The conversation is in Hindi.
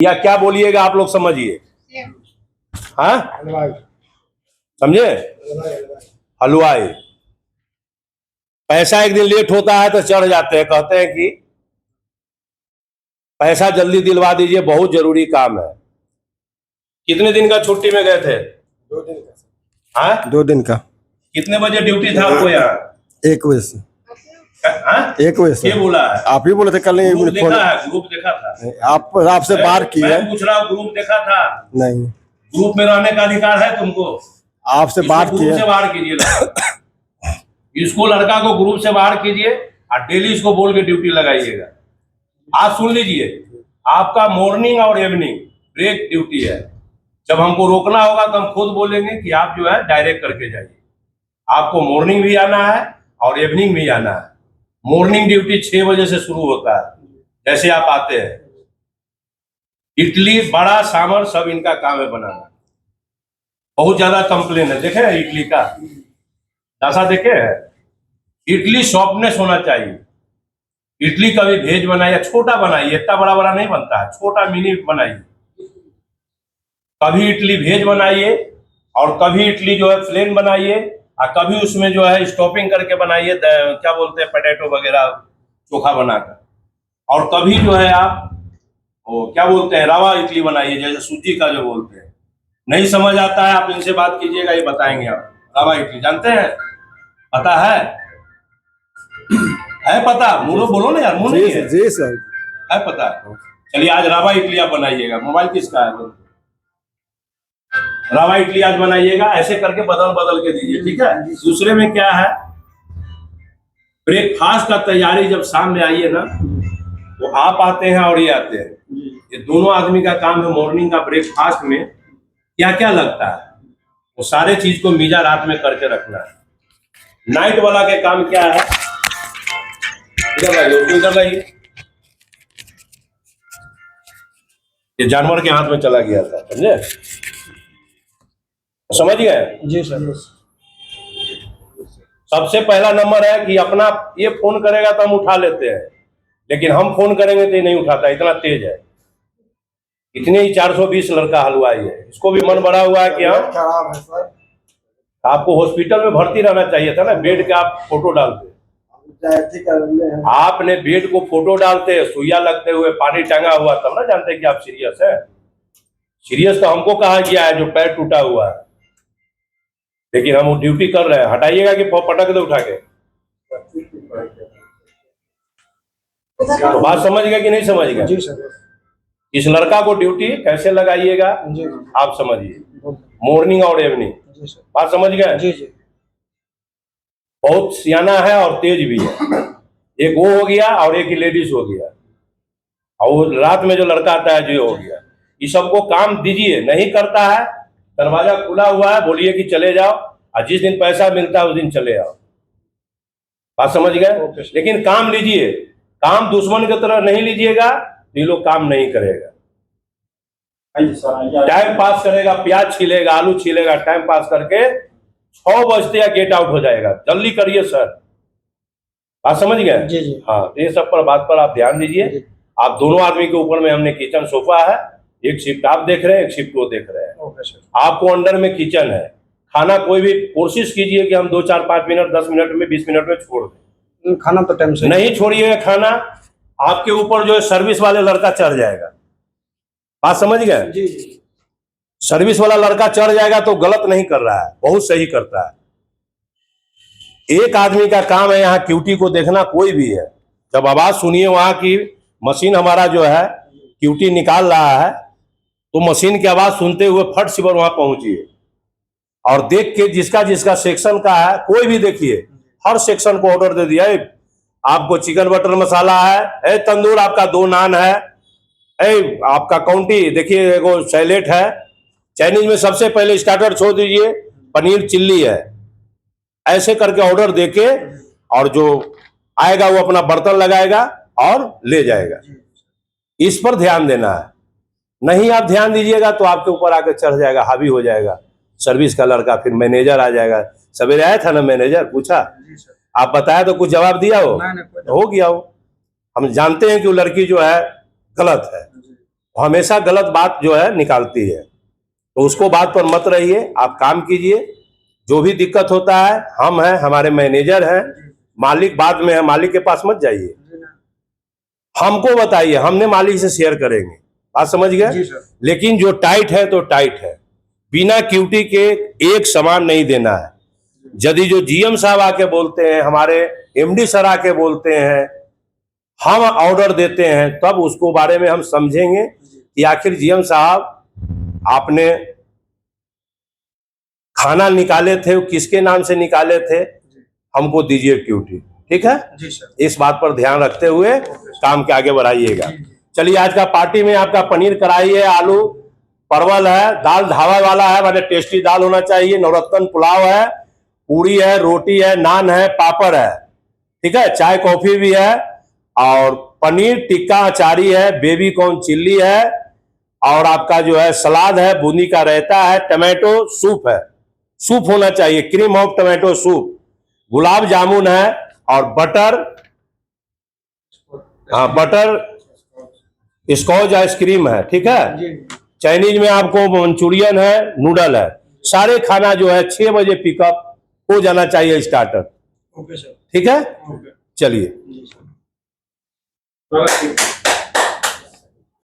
या क्या बोलिएगा आप लोग समझिए। हाँ समझे, हलवाई। पैसा एक दिन लेट होता है तो चढ़ जाते हैं, कहते हैं कि पैसा जल्दी दिलवा दीजिए, बहुत जरूरी काम है। कितने दिन का छुट्टी में गए थे? 2 दिन का। हाँ 2 दिन का। कितने बजे ड्यूटी था आपको यहाँ? 1 बजे से। हाँ? 1 बजे से। ये बोला है, आप ही बोले थे कल। ग्रुप देखा है, ग्रुप देखा था। आपसे बाहर की है। मैं पूछ रहा हूँ, ग्रुप देखा था? नहीं, ग्रुप में रहने का अधिकार है तुमको। आपसे बात ग्रुप की से है। बाहर कीजिए, इसको लड़का को ग्रुप से बाहर कीजिए और डेली इसको बोल के ड्यूटी लगाइएगा। आज सुन लीजिए, आपका मॉर्निंग और इवनिंग ब्रेक ड्यूटी है। जब हमको रोकना होगा तो हम खुद बोलेंगे कि आप जो है डायरेक्ट करके जाइए। आपको मॉर्निंग भी आना है और इवनिंग भी आना है। मॉर्निंग ड्यूटी 6 बजे से शुरू होता है। जैसे आप आते हैं, इडली बड़ा सांभर सब इनका काम है बनाना। बहुत ज्यादा कंप्लेन है, देखे हैं इडली का ऐसा देखे है। इडली सॉफ्टनेस होना चाहिए। इडली कभी भेज बनाइए, छोटा बनाइए, इतना बड़ा बड़ा नहीं बनता है, छोटा मिनी बनाइए। कभी इडली भेज बनाइए और कभी इडली जो है प्लेन बनाइए, और कभी उसमें जो है स्टॉपिंग करके बनाइए, क्या बोलते हैं पोटैटो वगैरह चोखा बनाकर। और कभी जो है आप वो क्या बोलते हैं रवा इडली बनाइए, जैसे सूजी का जो बोलते हैं। नहीं समझ आता है आप इनसे बात कीजिएगा, ये बताएंगे आप। रवा इडली जानते हैं? पता है पता? मुंह बोलो ना यार, मुंह नहीं है। जी सर, है पता। चलिए आज रवा इडली आप बनाइएगा। मोबाइल किसका है? रवा इडली आज बनाइएगा, ऐसे करके बदल बदल के दीजिए, ठीक है। दूसरे में क्या है, ब्रेकफास्ट का तैयारी जब शाम में आइए ना, तो आप आते हैं और ये आते हैं, ये दोनों आदमी का काम है। मॉर्निंग का ब्रेकफास्ट में क्या क्या लगता है वो सारे चीज को मीजा रात में करके रखना है। नाइट वाला के काम क्या है, इधर लाइए। ये जानवर के हाथ में चला गया था, समझे? समझ गए? जी सर। सबसे पहला नंबर है कि अपना ये फोन करेगा तो हम उठा लेते हैं, लेकिन हम फोन करेंगे तो ये नहीं उठाता, इतना तेज है। इतने ही 420 लड़का हलवाई है, इसको भी मन बड़ा हुआ है कि हम खराब है सर। आपको हॉस्पिटल में भर्ती रहना चाहिए था ना। बेड के आप फोटो डालते, आपने बेड को फोटो डालते, सुइया लगते हुए, पानी टंगा हुआ, तब ना जानते कि आप सीरियस है। सीरियस तो हमको कहा गया है जो पैर टूटा हुआ है, लेकिन हम वो ड्यूटी कर रहे हैं। हटाइएगा कि पटक दे उठा के। तो बात समझ गया कि नहीं समझ गया? जी सर। इस लड़का को ड्यूटी कैसे लगाइएगा आप समझिए, मॉर्निंग और इवनिंग। बात समझ गए? जी जी। बहुत सियाना है और तेज भी है। एक वो हो गया और एक ही लेडीज हो गया, और वो रात में जो लड़का आता है जो हो गया। ये सबको काम दीजिए, नहीं करता है, दरवाजा खुला हुआ है, बोलिए कि चले जाओ, और जिस दिन पैसा मिलता है उस दिन चले आओ। बात समझ गए? लेकिन काम लीजिए, काम दुश्मन की तरह नहीं लीजिएगा, ये लोग काम नहीं करेगा। टाइम पास करेगा, प्याज छीलेगा, आलू छीलेगा, टाइम पास करके 6 बजते या गेट आउट हो जाएगा। जल्दी करिए सर। बात समझ गए? जी जी। हाँ, ये सब पर बात पर आप ध्यान दीजिए। आप दोनों आदमी के ऊपर में हमने किचन सोफा है, एक शिफ्ट आप देख रहे हैं, एक शिफ्ट वो देख रहे हैं। आपको अंडर में किचन है। खाना कोई भी कोशिश कीजिए कि हम 2, 4, 5 मिनट, 10 मिनट में, 20 मिनट में छोड़ दें। खाना तो टाइम से नहीं छोड़िएगा खाना, आपके ऊपर जो है सर्विस वाले लड़का चढ़ जाएगा। बात समझ गए? जी जी। सर्विस वाला लड़का चढ़ जाएगा तो गलत नहीं कर रहा है, बहुत सही करता है। एक आदमी का काम है यहाँ क्यूटी को देखना, कोई भी है। जब आवाज सुनिए वहां की मशीन हमारा जो है क्यूटी निकाल रहा है, तो मशीन की आवाज सुनते हुए फट से वहां पहुंचिए और देख के जिसका जिसका सेक्शन का है, कोई भी देखिए, हर सेक्शन को ऑर्डर दे दिया। आपको चिकन बटर मसाला है, तंदूर आपका 2 नान है, आपका काउंटी देखिए, एगो सैलेड है। चाइनीज में सबसे पहले स्टार्टर छोड़ दीजिए, पनीर चिल्ली है। ऐसे करके ऑर्डर देके, और जो आएगा वो अपना बर्तन लगाएगा और ले जाएगा। इस पर ध्यान देना है। नहीं आप ध्यान दीजिएगा तो आपके ऊपर आकर चढ़ जाएगा, हावी हो जाएगा सर्विस का लड़का। फिर मैनेजर आ जाएगा। सवेरे आया था ना मैनेजर, पूछा, आप बताया तो कुछ जवाब दिया हो गया हो। हम जानते हैं कि वो लड़की जो है गलत है, हमेशा गलत बात जो है निकालती है, तो उसको बात पर मत रहिए, आप काम कीजिए। जो भी दिक्कत होता है हम हैं, हमारे मैनेजर हैं, मालिक बाद में है, मालिक के पास मत जाइए, हमको बताइए, हमने मालिक से शेयर करेंगे। बात समझ गए? लेकिन जो टाइट है तो टाइट है, बिना क्यूटी के एक सामान नहीं देना है। यदि जो जीएम साहब आके बोलते हैं, हमारे एमडी सर आके बोलते हैं, हम ऑर्डर देते हैं, तब उसको बारे में हम समझेंगे कि आखिर जीएम साहब आपने खाना निकाले थे वो किसके नाम से निकाले थे, हमको दीजिए क्यूटी। ठीक है जी सर। इस बात पर ध्यान रखते हुए काम के आगे बढ़ाइएगा। चलिए, आज का पार्टी में आपका पनीर कढ़ाई है, आलू परवल है, दाल ढाबा वाला है, माने टेस्टी दाल होना चाहिए, नवरत्न पुलाव है, पूरी है, रोटी है, नान है, पापड़ है, ठीक है, चाय कॉफी भी है, और पनीर टिक्का अचारी है, बेबी कॉर्न चिल्ली है, और आपका जो है सलाद है, बूंदी का रायता है, टमाटो सूप है, सूप होना चाहिए, cream of tomato soup, gulab jamun है, और बटर, हाँ बटर स्कॉच आइसक्रीम है। ठीक है, चाइनीज में आपको मंचूरियन है, नूडल है, सारे खाना जो है 6 बजे पिकअप हो जाना चाहिए स्टार्टर। Okay sir. ठीक है, ओके। चलिए। जी सर।